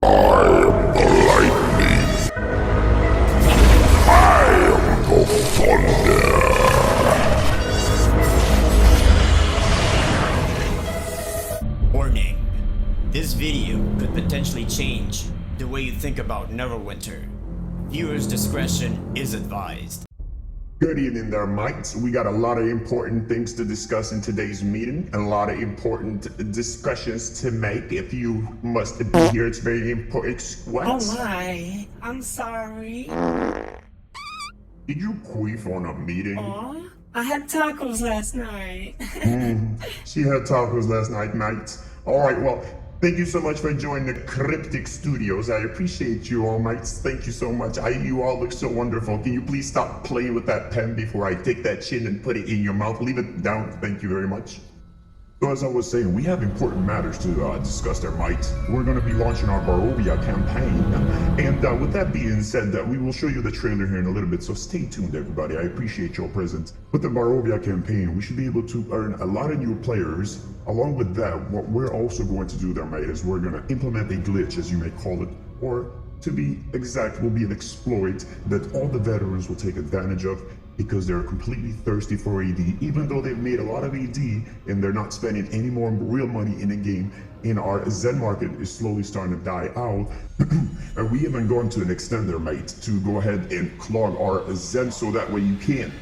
Warning. This video could potentially change the way you think about Neverwinter. Viewers' discretion is advised. Good evening there, mites. We got a lot of important things to discuss in today's meeting, and a lot of important discussions to make. If you must be here, it's very important. What? Oh my, I'm sorry. Did you queef on a meeting? Aw, I had tacos last night. She had tacos last night, mates. Alright, well, thank you so much for joining the Cryptic Studios. I appreciate you all, mates. Thank you so much. You all look so wonderful. Can you please stop playing with that pen before I take that chin and put it in your mouth? Leave it down. Thank you very much. So as I was saying, we have important matters to discuss there, mites. We're going to be launching our Barovia campaign. And with that being said, we will show you the trailer here in a little bit, so stay tuned, everybody. I appreciate your presence. With the Barovia campaign, we should be able to earn a lot of new players. Along with that, what we're also going to do there, mate, is we're going to implement a glitch, as you may call it, or to be exact, will be an exploit that all the veterans will take advantage of because they're completely thirsty for AD. Even though they've made a lot of AD and they're not spending any more real money in the game, and our Zen market is slowly starting to die out. And we even gone to an extent there, mate, to go ahead and clog our Zen so that way you can't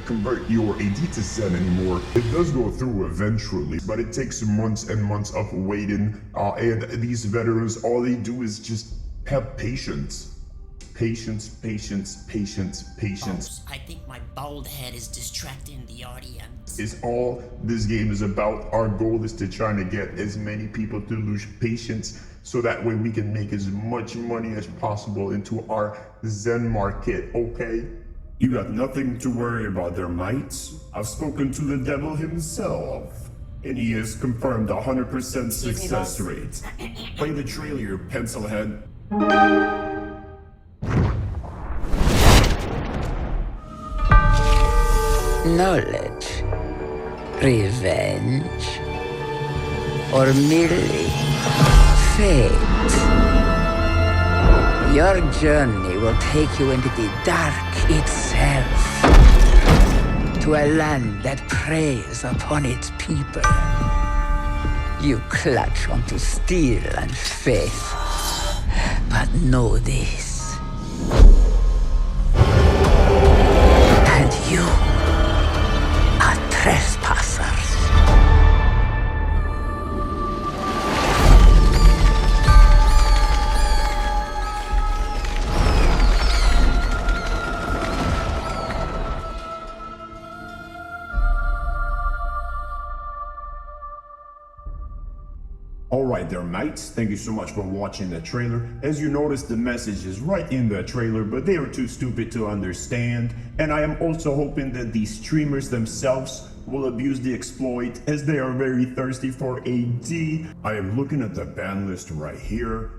convert your AD to Zen anymore. It does go through eventually, but it takes months and months of waiting. And these veterans, all they do is just have patience. Patience, patience, patience, patience. I think my bald head is distracting the audience. Is all this game is about. Our goal is to try to get as many people to lose patience so that way we can make as much money as possible into our Zen market, okay? You got nothing to worry about there, mites. I've spoken to the devil himself, and he has confirmed 100% success rate. Play the trailer, pencilhead. Knowledge, revenge, or merely fate. Your journey will take you into the dark itself, to a land that preys upon its people. You clutch onto steel and faith, but know this. And you trespassers. Alright there, mates. Thank you so much for watching the trailer. As you notice, the message is right in the trailer, but they are too stupid to understand. And I am also hoping that the streamers themselves will abuse the exploit, as they are very thirsty for AD. I am looking at the ban list right here,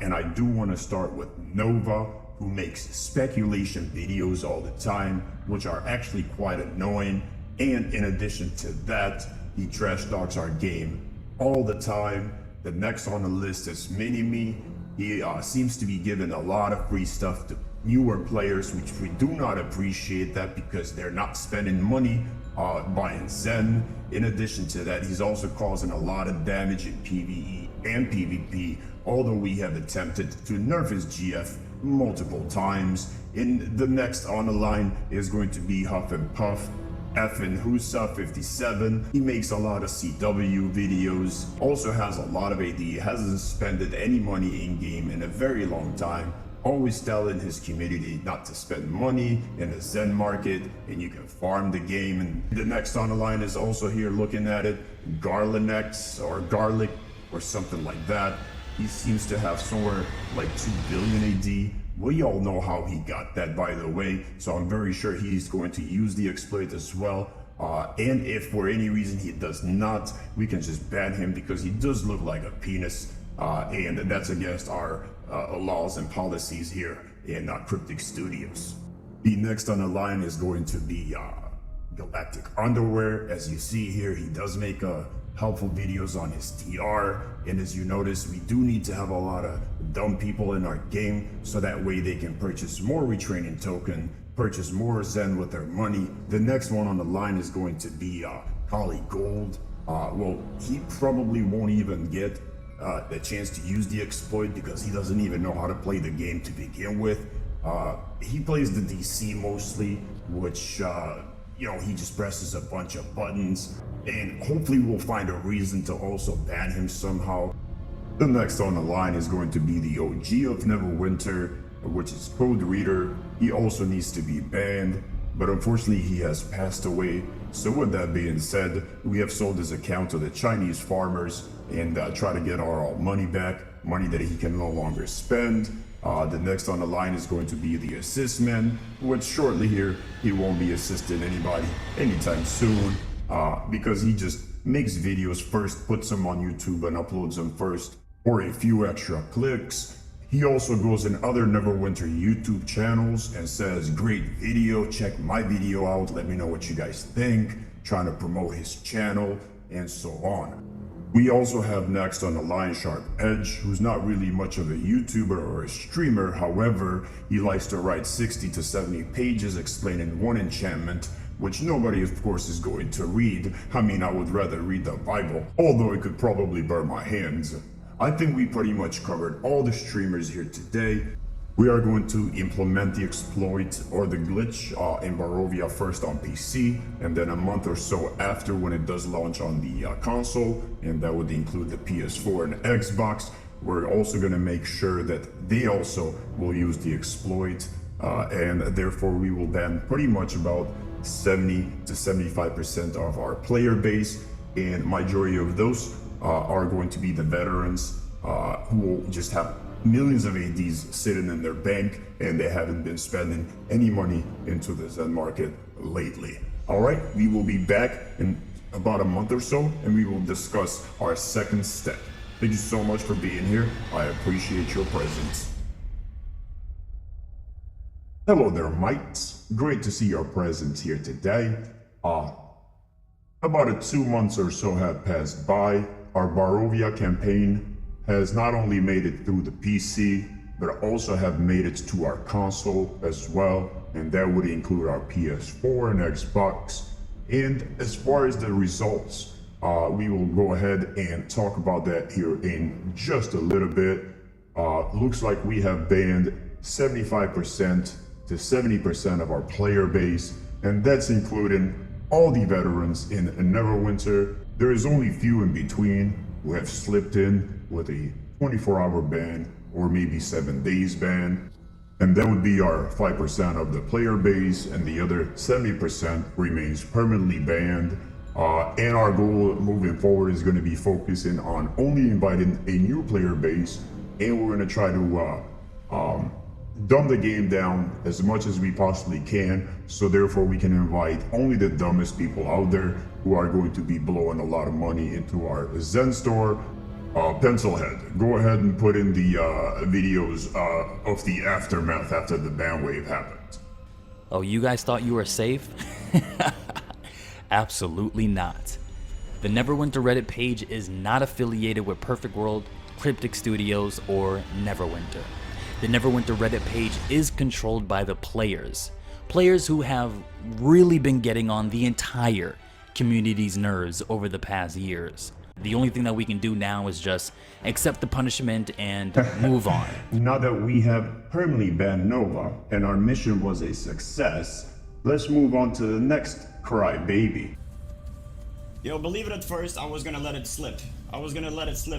and I do want to start with Nova, who makes speculation videos all the time, which are actually quite annoying. And in addition to that, he trash talks our game all the time. The next on the list is MiniMi. He seems to be giving a lot of free stuff to newer players, which we do not appreciate that because they're not spending money buying Zen. In addition to that, he's also causing a lot of damage in PvE and PvP, although we have attempted to nerf his GF multiple times. And the next on the line is going to be Huff and Puff. Husa57. He makes a lot of CW videos, also has a lot of AD, hasn't spent any money in game in a very long time, always telling his community not to spend money in the Zen market and you can farm the game. And the next on the line is also here looking at it, Garlinex or Garlic or something like that. He seems to have somewhere like 2 billion AD. We all know how he got that, by the way, so I'm very sure he's going to use the exploit as well. And if for any reason he does not, we can just ban him because he does look like a penis, and that's against our laws and policies here in Cryptic Studios. The next on the line is going to be Galactic Underwear. As you see here, he does make a helpful videos on his TR. And as you notice, we do need to have a lot of dumb people in our game, so that way they can purchase more retraining token, purchase more Zen with their money. The next one on the line is going to be Holly Gold. Well, he probably won't even get the chance to use the exploit because he doesn't even know how to play the game to begin with. He plays the DC mostly, which you know, he just presses a bunch of buttons, and hopefully we'll find a reason to also ban him somehow. The next on the line is going to be the OG of Neverwinter, which is Code Reader. He also needs to be banned, but unfortunately he has passed away. So with that being said, we have sold his account to the Chinese farmers and try to get our money back, money that he can no longer spend. The next on the line is going to be the assist man, which shortly here, he won't be assisting anybody anytime soon, because he just makes videos first, puts them on YouTube and uploads them first for a few extra clicks. He also goes in other Neverwinter YouTube channels and says, great video, check my video out, let me know what you guys think, trying to promote his channel and so on. We also have next on the line Sharp Edge, who's not really much of a YouTuber or a streamer. However, he likes to write 60 to 70 pages explaining one enchantment, which nobody of course is going to read. I mean, I would rather read the Bible, although it could probably burn my hands. I think we pretty much covered all the streamers here today. We are going to implement the exploit or the glitch in Barovia first on PC, and then a month or so after when it does launch on the console, and that would include the PS4 and Xbox. We're also going to make sure that they also will use the exploit, and therefore we will ban pretty much about 70 to 75% of our player base, and majority of those are going to be the veterans who will just have millions of ADs sitting in their bank and they haven't been spending any money into the Zen market lately. All right, we will be back in about a month or so and we will discuss our second step. Thank you so much for being here. I appreciate your presence. Hello there, mates. Great to see your presence here today. About 2 months or so have passed by. Our Barovia campaign has not only made it through the PC, but also have made it to our console as well, and that would include our PS4 and Xbox. And as far as the results, we will go ahead and talk about that here in just a little bit. Looks like we have banned 75% to 70% of our player base, and that's including all the veterans in Neverwinter. There is only few in between who have slipped in with a 24-hour ban or maybe 7 days ban, and that would be our 5% of the player base, and the other 70% remains permanently banned. And our goal moving forward is going to be focusing on only inviting a new player base, and we're going to try to dumb the game down as much as we possibly can, so therefore we can invite only the dumbest people out there who are going to be blowing a lot of money into our Zen store. Pencilhead, go ahead and put in the videos of the aftermath after the ban wave happened. Oh, you guys thought you were safe? Absolutely not. The Neverwinter Reddit page is not affiliated with Perfect World, Cryptic Studios, or Neverwinter. The Neverwinter Reddit page is controlled by the players. Players who have really been getting on the entire community's nerves over the past years. The only thing that we can do now is just accept the punishment and move on. Now that we have permanently banned Nova and our mission was a success, let's move on to the next crybaby. Yo, believe it, at first I was gonna let it slip.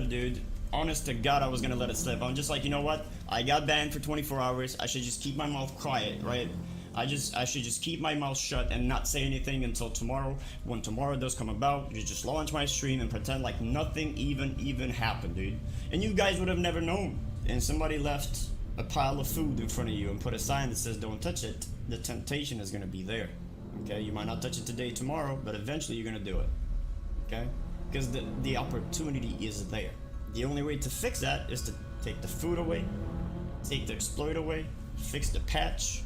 Dude. Honest to God, I was gonna let it slip. I'm just like, you know what? I got banned for 24 hours. I should just keep my mouth quiet, right? I should just keep my mouth shut and not say anything until tomorrow. When tomorrow does come about, you just launch my stream and pretend like nothing even happened, dude. And you guys would have never known. And somebody left a pile of food in front of you and put a sign that says don't touch it. The temptation is gonna be there. Okay, you might not touch it today, tomorrow, but eventually you're gonna do it. Okay? Because the opportunity is there. The only way to fix that is to take the food away, take the exploit away, fix the patch,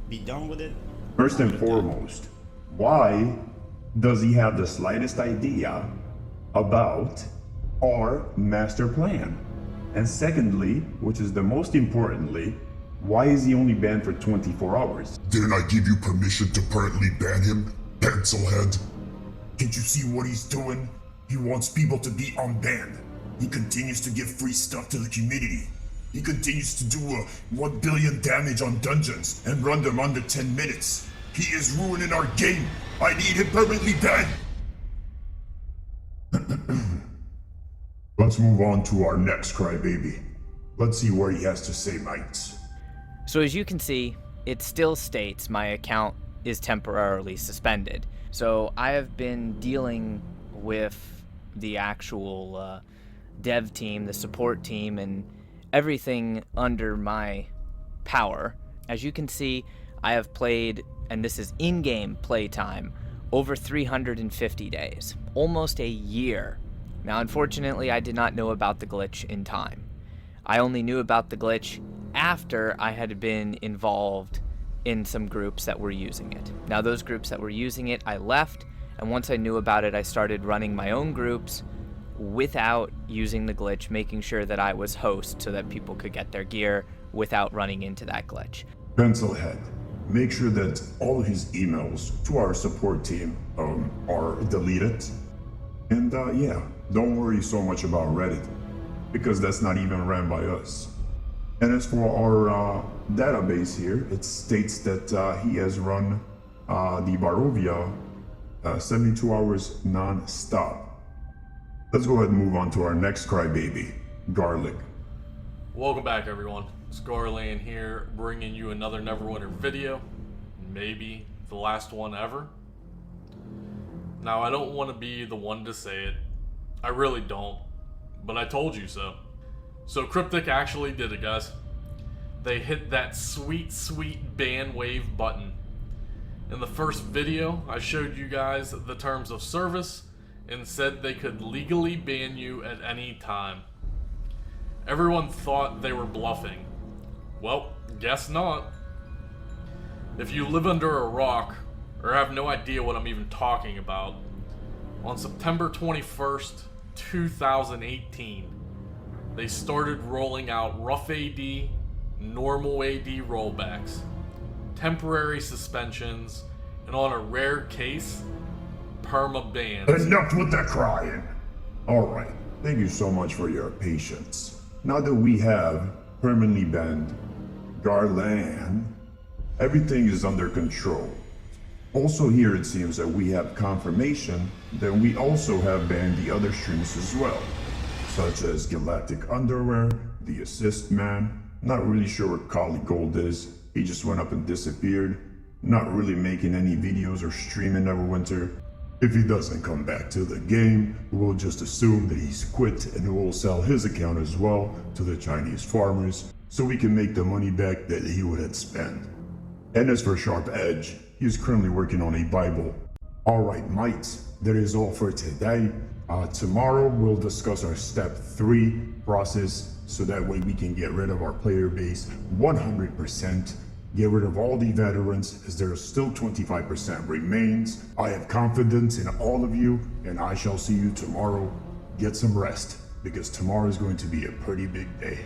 be done with it. First and foremost, why does he have the slightest idea about our master plan. And secondly, which is the most importantly, why is he only banned for 24 hours? Didn't I give you permission to permanently ban him, pencilhead? Can't you see what he's doing? He wants people to be unbanned. He continues to give free stuff to the community. He continues to do 1 billion damage on dungeons and run them under 10 minutes. He is ruining our game. I need him permanently banned. Let's move on to our next crybaby. Let's see what he has to say, mates. So as you can see, it still states my account is temporarily suspended. So I have been dealing with the actual dev team, the support team, and everything under my power. As you can see, I have played, and this is in-game playtime, over 350 days, almost a year. Now, unfortunately, I did not know about the glitch in time. I only knew about the glitch after I had been involved in some groups that were using it. Now, those groups that were using it, I left, and once I knew about it, I started running my own groups without using the glitch, making sure that I was host so that people could get their gear without running into that glitch. Pencilhead, make sure that all of his emails to our support team are deleted. And yeah, don't worry so much about Reddit, because that's not even ran by us. And as for our database here, it states that he has run the Barovia 72 hours non-stop. Let's go ahead and move on to our next crybaby, Garlic. Welcome back, everyone. It's Garland here, bringing you another Neverwinter video, maybe the last one ever. Now, I don't want to be the one to say it. I really don't, but I told you so. So Cryptic actually did it, guys. They hit that sweet, sweet ban wave button. In the first video, I showed you guys the terms of service and said they could legally ban you at any time. Everyone thought they were bluffing. Well, guess not. If you live under a rock or have no idea what I'm even talking about, on September 21st, 2018, they started rolling out rough AD, normal AD rollbacks, temporary suspensions, and on a rare case, perma bans. Enough with the crying. Alright, thank you so much for your patience. Now that we have permanently banned Garland, everything is under control. Also here it seems that we have confirmation that we also have banned the other streams as well, such as Galactic Underwear, The Assist Man. Not really sure what Kali Gold is. He just went up and disappeared. Not really making any videos or streaming Neverwinter. If he doesn't come back to the game, we'll just assume that he's quit and we'll sell his account as well to the Chinese farmers so we can make the money back that he would have spent. And as for Sharp Edge, he is currently working on a Bible. Alright mates, that is all for today. Tomorrow we'll discuss our step 3 process so that way we can get rid of our player base 100%. Get rid of all the veterans as there is still 25% remains. I have confidence in all of you and I shall see you tomorrow. Get some rest because tomorrow is going to be a pretty big day.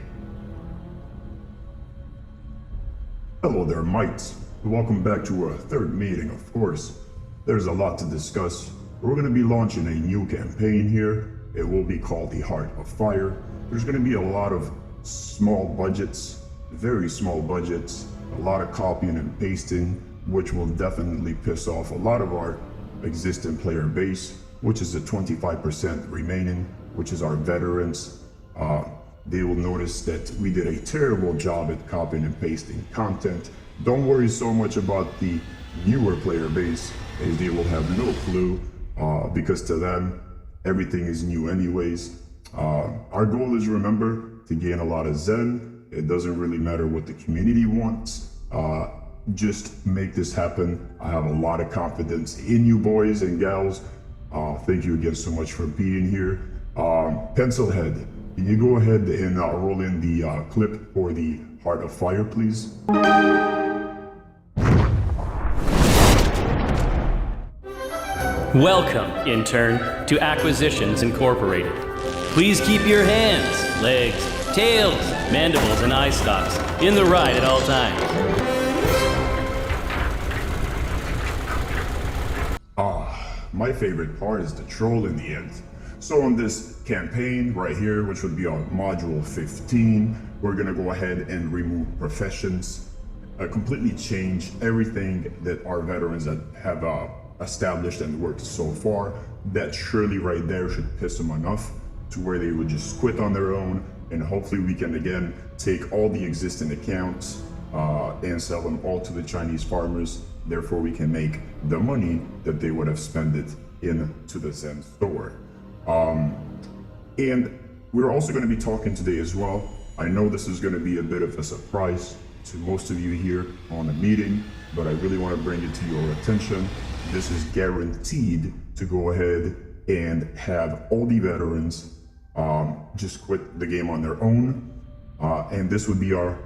Hello there mates. Welcome back to our third meeting, of course. There's a lot to discuss. We're going to be launching a new campaign here. It will be called the Heart of Fire. There's going to be a lot of small budgets, very small budgets, a lot of copying and pasting, which will definitely piss off a lot of our existing player base, which is the 25% remaining, which is our veterans. They will notice that we did a terrible job at copying and pasting content. Don't worry so much about the newer player base, as they will have no clue, because to them, everything is new anyways. Our goal is, remember, to gain a lot of Zen. It doesn't really matter what the community wants. Just make this happen. I have a lot of confidence in you boys and gals. Thank you again so much for being here. Pencilhead, can you go ahead and roll in the clip for the Heart of Fire, please? Welcome, intern, to Acquisitions Incorporated. Please keep your hands, legs, tails, mandibles, and eye stalks in the ride at all times. My favorite part is the troll in the end. So on this campaign right here, which would be on module 15, we're gonna go ahead and remove professions, completely change everything that our veterans that have established and worked so far. That surely right there should piss them enough to where they would just quit on their own, and hopefully we can again take all the existing accounts and sell them all to the Chinese farmers. Therefore we can make the money that they would have spent it into the Zen store. And we're also going to be talking today as well. I know this is going to be a bit of a surprise to most of you here on the meeting, but I really want to bring it to your attention. This is guaranteed to go ahead and have all the veterans just quit the game on their own. And this would be our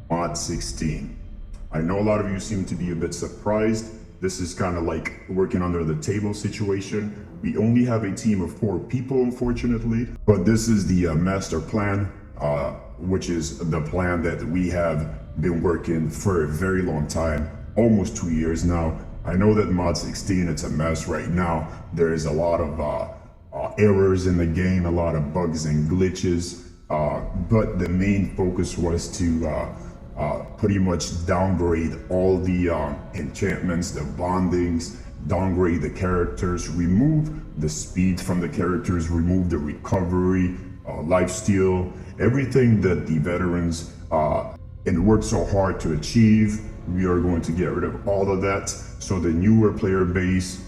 mod 16. I know a lot of you seem to be a bit surprised. This is kind of like working under the table situation. We only have a team of 4 people, unfortunately, but this is the master plan, which is the plan that we have been working for a very long time, almost 2 years now. I know that mod 16, it's a mess right now. There is a lot of errors in the game, a lot of bugs and glitches, but the main focus was to pretty much downgrade all the enchantments, the bondings, downgrade the characters, remove the speed from the characters, remove the recovery, lifesteal, everything that the veterans and worked so hard to achieve. We are going to get rid of all of that so the newer player base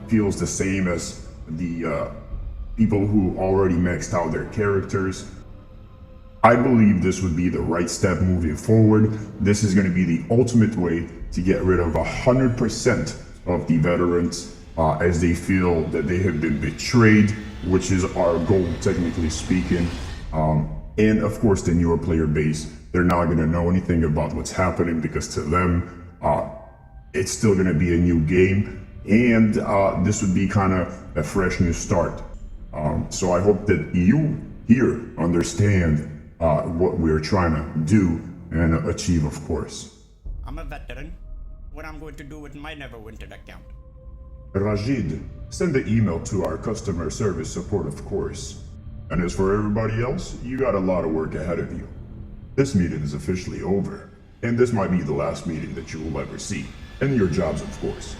feels the same as the people who already maxed out their characters. I believe this would be the right step moving forward. This is going to be the ultimate way to get rid of 100% of the veterans as they feel that they have been betrayed, which is our goal, technically speaking. And of course, the newer player base, they're not going to know anything about what's happening because to them, it's still going to be a new game. And this would be kind of a fresh new start. So I hope that you here understand what we're trying to do and achieve, of course. I'm a veteran. What I'm going to do with my Neverwinter account? Rajid, send the email to our customer service support, of course. And as for everybody else, you got a lot of work ahead of you. This meeting is officially over, and this might be the last meeting that you will ever see. And your jobs, of course.